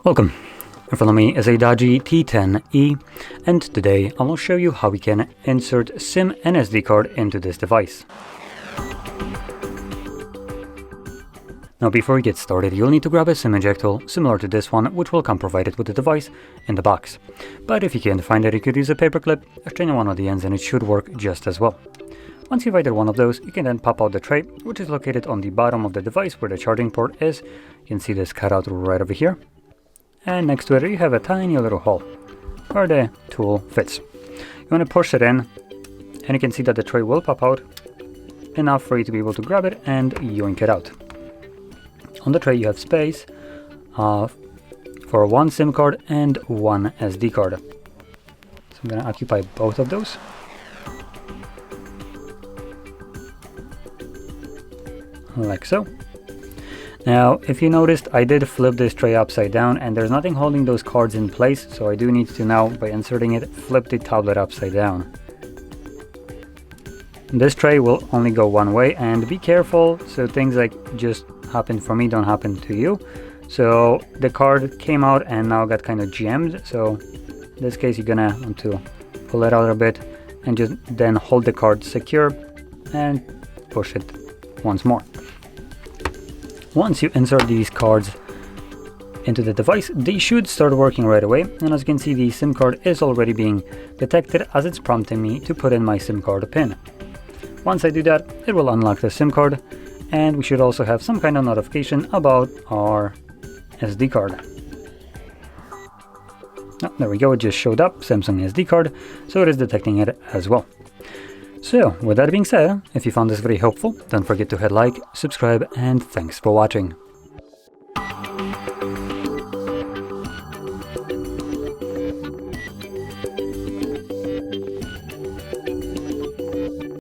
Welcome. In front of me is a DOOGEE T10E, and today I will show you how we can insert SIM and SD card into this device. Now before we get started, you'll need to grab a SIM ejector similar to this one, which will come provided with the device in the box. But if you can't find it, you could use a paper clip or chain on one of the ends and it should work just as well. Once you've either one of those, you can then pop out the tray, which is located on the bottom of the device where the charging port is. You can see this cut out right over here. And next to it you have a tiny little hole where the tool fits. You want to push it in and you can see that the tray will pop out enough for you to be able to grab it and yoink it out. On the tray you have space for one SIM card and one SD card. So I'm going to occupy both of those. Like so. Now, if you noticed, I did flip this tray upside down and there's nothing holding those cards in place, so I do need to now, by inserting it, flip the tablet upside down. This tray will only go one way, and be careful so things like just happened for me don't happen to you. So the card came out and now got kind of jammed, so in this case you're gonna want to pull it out a bit and just then hold the card secure and push it once more. Once you insert these cards into the device, they should start working right away, and as you can see, the SIM card is already being detected as it's prompting me to put in my SIM card pin. Once I do that, it will unlock the SIM card, and we should also have some kind of notification about our SD card. Oh, there we go, it just showed up, Samsung SD card, so it is detecting it as well. So, with that being said, if you found this very helpful, don't forget to hit like, subscribe, and thanks for watching.